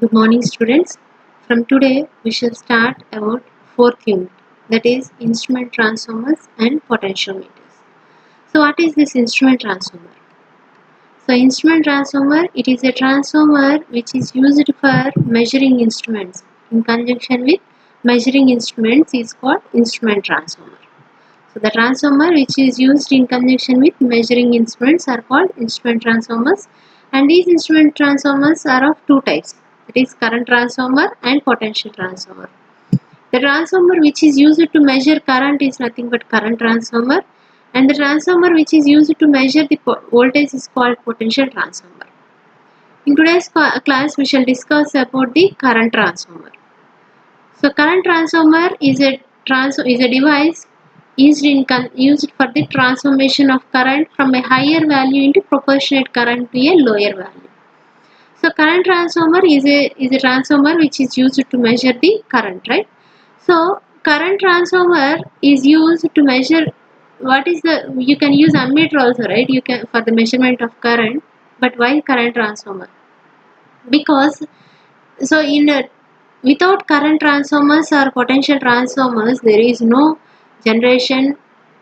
Good morning, students. From today, we shall start about fourth unit, that is instrument transformers and potentiometers. So, what is this instrument transformer? So, instrument transformer, it is a transformer which is used for measuring instruments. In conjunction with measuring instruments is called instrument transformer. So, the transformer which is used in conjunction with measuring instruments are called instrument transformers, and these instrument transformers are of two types, that is current transformer and potential transformer. The transformer which is used to measure current is nothing but current transformer, and the transformer which is used to measure the voltage is called potential transformer. In today's class we shall discuss about the current transformer. So current transformer is a device used for the transformation of current from a higher value into proportionate current to a lower value. So current transformer is a transformer which is used to measure the current, right? So current transformer is used to measure what is the, you can use ammeter also, right? You can for the measurement of current, but why current transformer? Because so in without current transformers or potential transformers, there is no generation,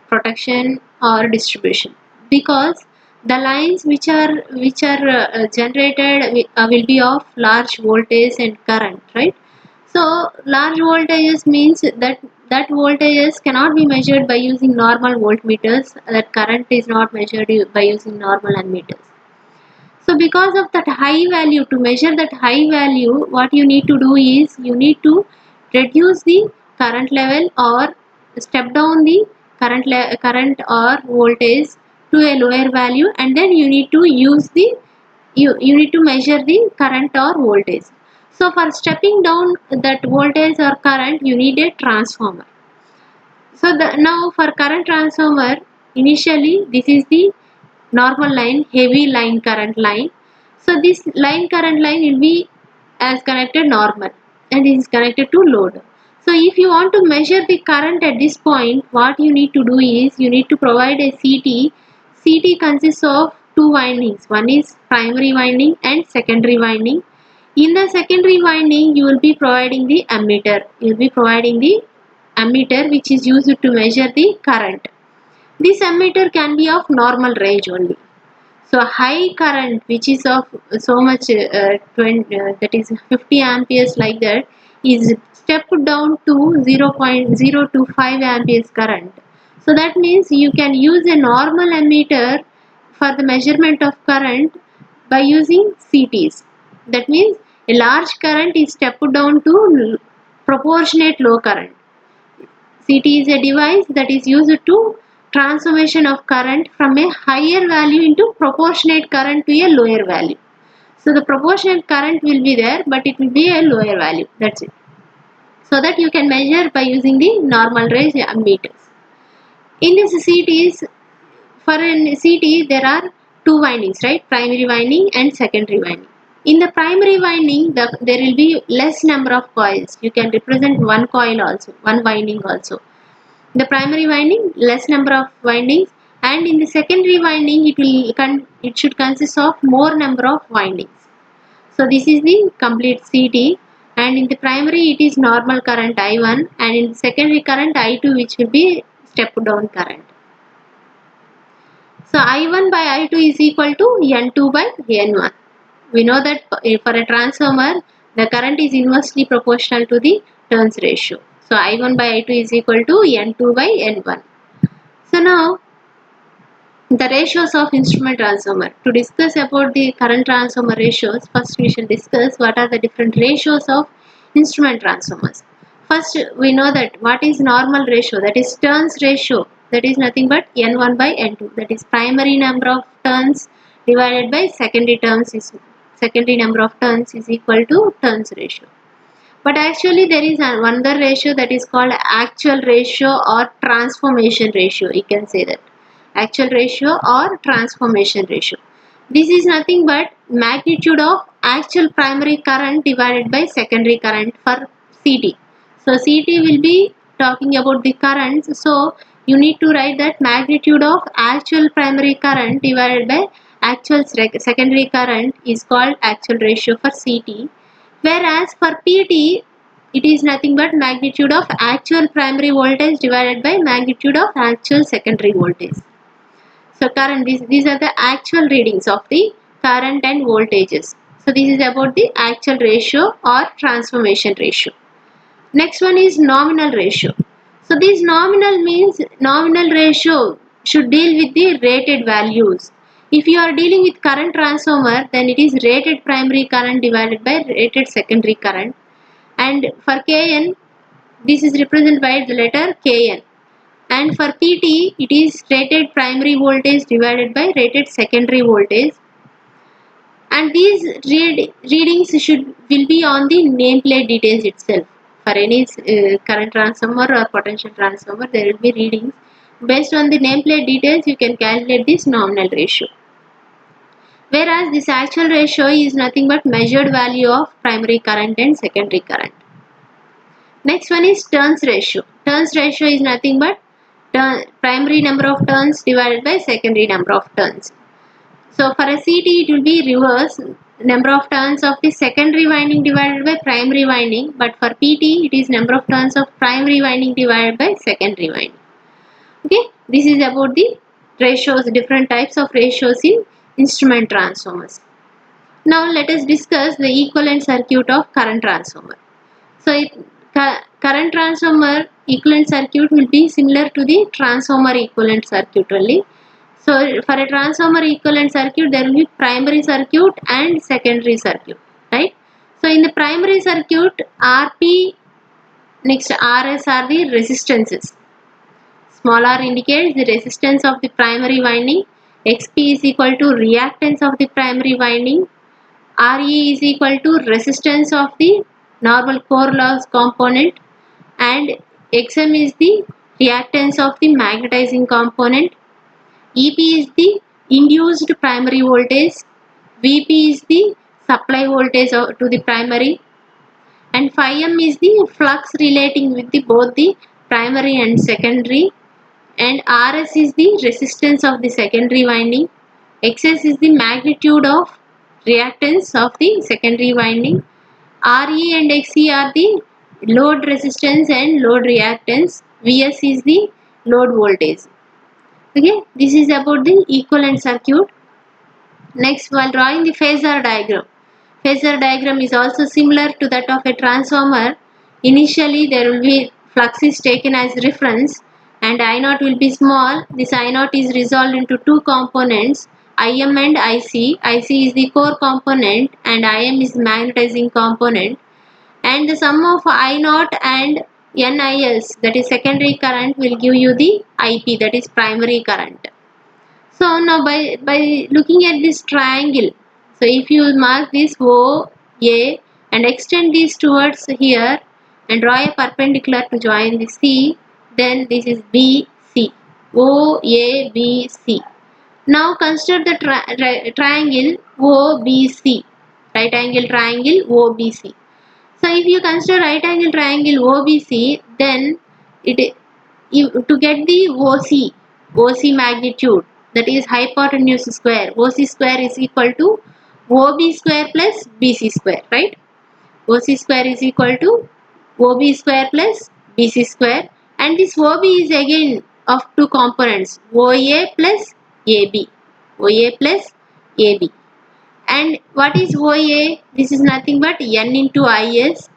protection or distribution, because the lines which are generated will be of large voltage and current, right? So large voltages means that voltages cannot be measured by using normal voltmeters, that current is not measured by using normal ammeters. So because of that high value, to measure that high value, what you need to do is you need to reduce the current level or step down the current or voltage to a lower value, and then you need to use the you need to measure the current or voltage. So for stepping down that voltage or current, you need a transformer. So now for current transformer, initially this is the normal line, heavy line current line. So this line current line will be as connected normal, and this is connected to load. So if you want to measure the current at this point, what you need to do is you need to provide a CT. CT consists of two windings. One is primary winding and secondary winding. In the secondary winding, you will be providing the ammeter. You will be providing the ammeter which is used to measure the current. This ammeter can be of normal range only. So high current which is of so much that is 50 amperes like that is stepped down to 0.025 amperes current. So that means you can use a normal ammeter for the measurement of current by using CTs. That means a large current is stepped down to proportionate low current. CT is a device that is used to transformation of current from a higher value into proportionate current to a lower value. So the proportionate current will be there, but it will be a lower value. That's it. So that you can measure by using the normal range ammeters. In this CTs, for a CT there are two windings, right? Primary winding and secondary winding. In the primary winding, there will be less number of coils. You can represent one coil also, one winding also. The primary winding less number of windings, and in the secondary winding it should consist of more number of windings. So this is the complete CT, and in the primary it is normal current I1, and in the secondary current I2, which will be step down current. So I1 by I2 is equal to N2 by N1. We know that for a transformer the current is inversely proportional to the turns ratio. So I1 by I2 is equal to N2 by N1. So now the ratios of instrument transformer. To discuss about the current transformer ratios, first we shall discuss what are the different ratios of instrument transformers. First we know that what is normal ratio, that is turns ratio, that is nothing but N1 by N2, that is primary number of turns divided by secondary number of turns is equal to turns ratio. But actually there is another ratio that is called actual ratio or transformation ratio. You can say that actual ratio or transformation ratio. This is nothing but magnitude of actual primary current divided by secondary current for CT. So CT will be talking about the currents. So you need to write that magnitude of actual primary current divided by actual secondary current is called actual ratio for CT. Whereas for PT, it is nothing but magnitude of actual primary voltage divided by magnitude of actual secondary voltage. So current, these are the actual readings of the current and voltages. So this is about the actual ratio or transformation ratio. Next one is nominal ratio. So this nominal means nominal ratio should deal with the rated values. If you are dealing with current transformer, then it is rated primary current divided by rated secondary current. And for Kn, this is represented by the letter Kn. And for PT, it is rated primary voltage divided by rated secondary voltage. And these readings will be on the nameplate details itself. For any current transformer or potential transformer, there will be readings. Based on the nameplate details, you can calculate this nominal ratio. Whereas this actual ratio is nothing but measured value of primary current and secondary current. Next one is turns ratio. Turns ratio is nothing but primary number of turns divided by secondary number of turns. So for a CT, it will be reverse, number of turns of the secondary winding divided by primary winding, but for PT, it is number of turns of primary winding divided by secondary winding. Okay, this is about the ratios, different types of ratios in instrument transformers. Now let us discuss the equivalent circuit of current transformer. So current transformer equivalent circuit will be similar to the transformer equivalent circuit only. So for a transformer equivalent circuit, there will be primary circuit and secondary circuit, right? So in the primary circuit, RP, next RS are the resistances. Small r indicates the resistance of the primary winding. XP is equal to reactance of the primary winding. RE is equal to resistance of the normal core loss component, and XM is the reactance of the magnetizing component. EP is the induced primary voltage, VP is the supply voltage to the primary, and phi m is the flux relating with both the primary and secondary, and RS is the resistance of the secondary winding, XS is the magnitude of reactance of the secondary winding, RE and XE are the load resistance and load reactance, VS is the load voltage. Okay, this is about the equivalent circuit. Next, while drawing the phasor diagram is also similar to that of a transformer. Initially, there will be flux is taken as reference, and I naught will be small. This I naught is resolved into two components, Im and Ic. Ic is the core component, and Im is magnetizing component. And the sum of I naught and NIS, that is secondary current, will give you the IP, that is primary current. So now by looking at this triangle, so if you mark this O, A and extend this towards here and draw a perpendicular to join the C, then this is B, C. O, A, B, C. Now consider the triangle OBC, right angle triangle OBC. So if you consider right angle triangle OBC, then to get the OC magnitude, that is hypotenuse square, OC square is equal to OB square plus BC square, right? OC square is equal to OB square plus BC square, and this OB is again of two components, OA plus AB, OA plus AB. And what is OA? This is nothing but N into IS,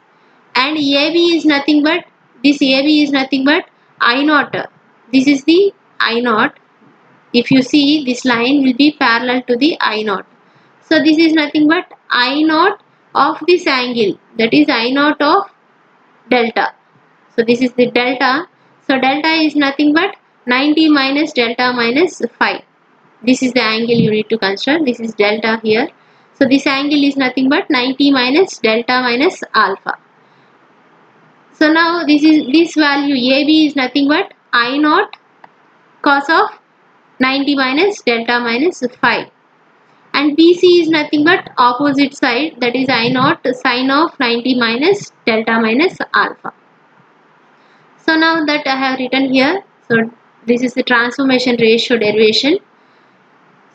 and AB is nothing but, this AB is nothing but I naught. This is the I naught. If you see, this line will be parallel to the I naught. So this is nothing but I naught of this angle, that is I naught of delta. So this is the delta. So delta is nothing but 90 minus delta minus 5. This is the angle you need to consider. This is delta here. So this angle is nothing but 90 minus delta minus alpha. So now this value AB is nothing but I naught cos of 90 minus delta minus 5, and BC is nothing but opposite side, that is I naught sine of 90 minus delta minus alpha. So now that I have written here, so this is the transformation ratio derivation.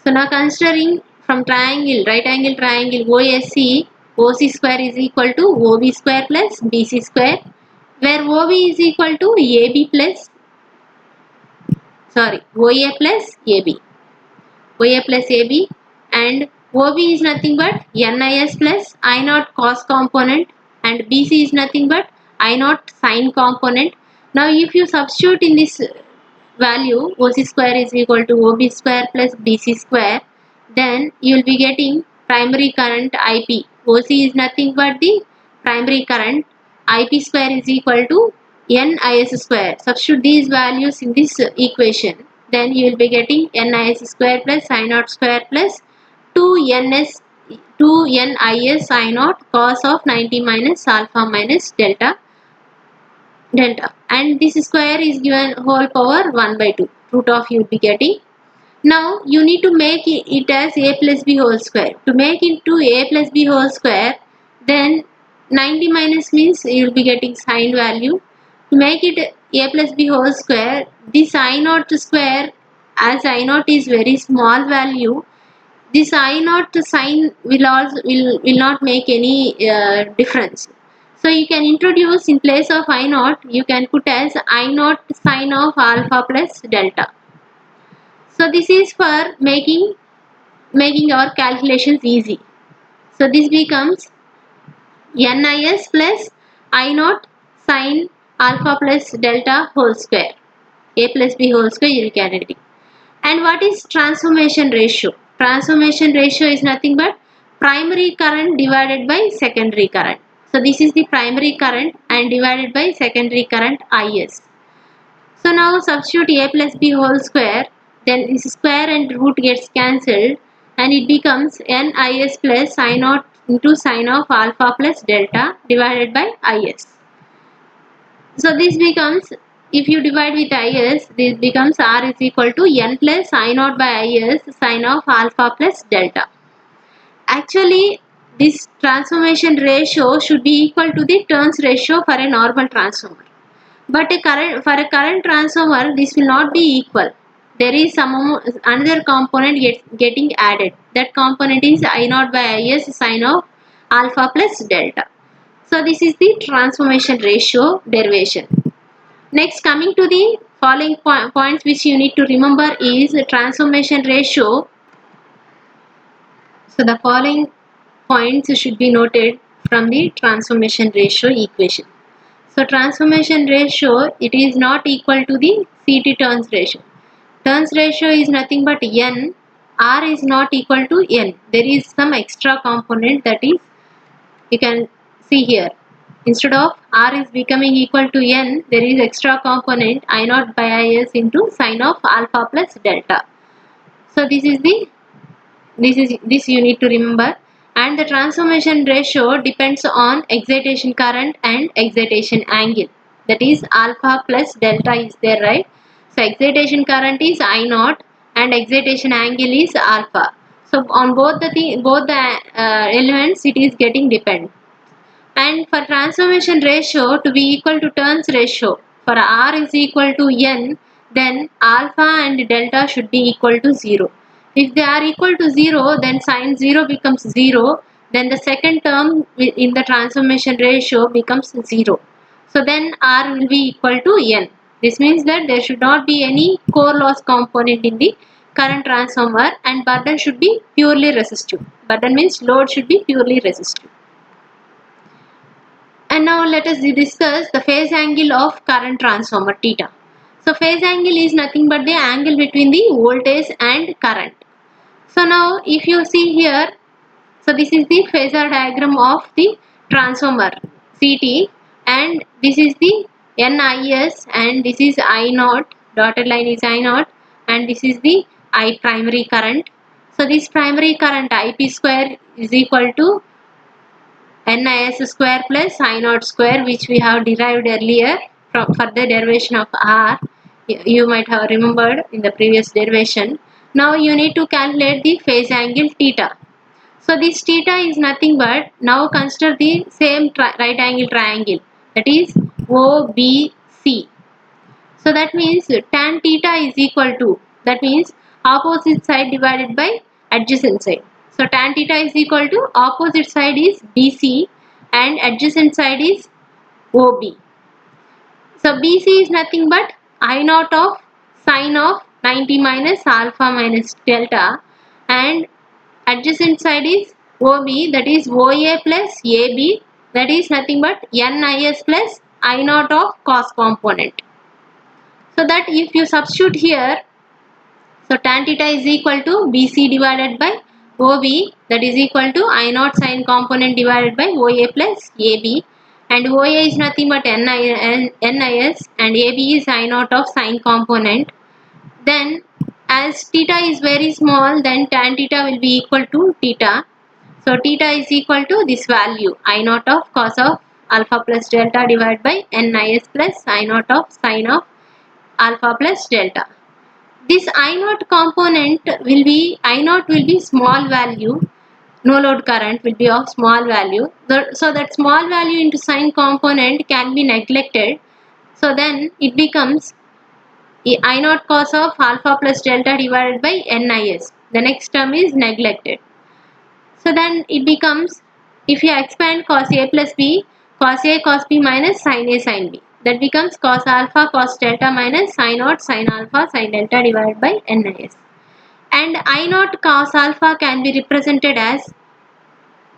So now considering from triangle, right angle triangle OSC, OC square is equal to OB square plus BC square, where OB is equal to OA plus AB. OA plus AB, and OB is nothing but NIS plus I naught cos component, and BC is nothing but I naught sin component. Now if you substitute in this value OC square is equal to OB square plus BC square, then you will be getting primary current IP. OC is nothing but the primary current. IP square is equal to NIS square. Substitute these values in this equation, then you will be getting NIS square plus I naught square plus 2NS 2NIS I naught cos of 90 minus alpha minus delta, and this square is given whole power 1 by 2 root of you will be getting. Now you need to make it as a plus b whole square. To make it to a plus b whole square, then 90 minus means you will be getting sine value. To make it a plus b whole square, this I naught square, as I naught is very small value, this I naught sign will not make any difference. So you can introduce in place of I naught, you can put as I naught sine of alpha plus delta. So this is for making our calculations easy. So this becomes NIS plus I naught sine alpha plus delta whole square. A plus B whole square you can write. And what is transformation ratio? Transformation ratio is nothing but primary current divided by secondary current. So this is the primary current and divided by secondary current IS. So now substitute A plus B whole square, then this square and root gets cancelled, and it becomes NIS plus I naught into sine of alpha plus delta divided by IS. So this becomes, if you divide with IS, this becomes R is equal to N plus I naught by IS sine of alpha plus delta. Actually, this transformation ratio should be equal to the turns ratio for a normal transformer. But for a current transformer, this will not be equal. There is another component getting added. That component is I naught by IS sine of alpha plus delta. So this is the transformation ratio derivation. Next, coming to the following points which you need to remember is the transformation ratio. So the following points should be noted from the transformation ratio equation. So transformation ratio, it is not equal to the CT turns ratio. Turns ratio is nothing but N. R is not equal to N. There is some extra component, that is, you can see here. Instead of R is becoming equal to N, there is extra component I naught by IS into sine of alpha plus delta. So this you need to remember. And the transformation ratio depends on excitation current and excitation angle, that is alpha plus delta is there, right? So excitation current is I naught and excitation angle is alpha. So on both the elements it is getting depend. And for transformation ratio to be equal to turns ratio, for R is equal to N, then alpha and delta should be equal to 0. If they are equal to 0, then sine 0 becomes 0. Then the second term in the transformation ratio becomes 0. So then R will be equal to N. This means that there should not be any core loss component in the current transformer, and burden should be purely resistive. Burden means load should be purely resistive. And now let us discuss the phase angle of current transformer theta. So phase angle is nothing but the angle between the voltage and current. So now if you see here, so this is the phasor diagram of the transformer CT, and this is the NIS, and this is I naught, dotted line is I naught, and this is the I primary current. So this primary current IP square is equal to NIS square plus I naught square, which we have derived earlier for the derivation of R. You might have remembered in the previous derivation. Now you need to calculate the phase angle theta. So this theta is nothing but, now consider the same right angle triangle, that is OBC. So that means tan theta is equal to, that means opposite side divided by adjacent side. So tan theta is equal to opposite side is BC and adjacent side is OB. So BC is nothing but I naught of sine of 90 minus alpha minus delta, and adjacent side is OB, that is OA plus AB, that is nothing but NIS plus I naught of cos component. So that if you substitute here, so tan theta is equal to BC divided by OB, that is equal to I naught sine component divided by OA plus AB, and OA is nothing but NIS and AB is I naught of sine component. Then as theta is very small, then tan theta will be equal to theta. So theta is equal to this value I naught of cos of alpha plus delta divided by NIS plus I naught of sine of alpha plus delta. This I naught component will be, I naught will be small value, no load current will be of small value. So that small value into sine component can be neglected. So then it becomes I naught cos of alpha plus delta divided by NIS. The next term is neglected. So then it becomes, if you expand cos A plus B, cos A cos B minus sin A sin B. That becomes cos alpha cos delta minus sin naught sin alpha sin delta divided by NIS. And I naught cos alpha can be represented as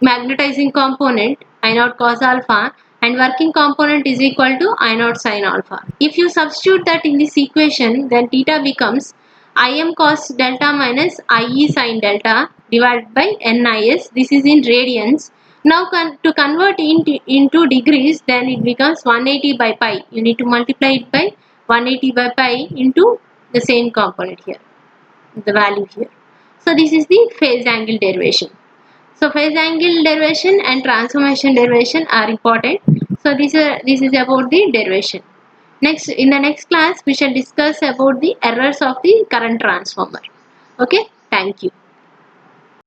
magnetizing component I naught cos alpha, and working component is equal to I naught sin alpha. If you substitute that in this equation, then theta becomes Im cos delta minus IE sin delta divided by NIS. This is in radians. Now to convert into degrees, then it becomes 180 by pi. You need to multiply it by 180 by pi into the same component here, the value here. So this is the phase angle derivation. So phase angle derivation and transformation derivation are important. So this is about the derivation. Next, in the next class we shall discuss about the errors of the current transformer. Okay, thank you.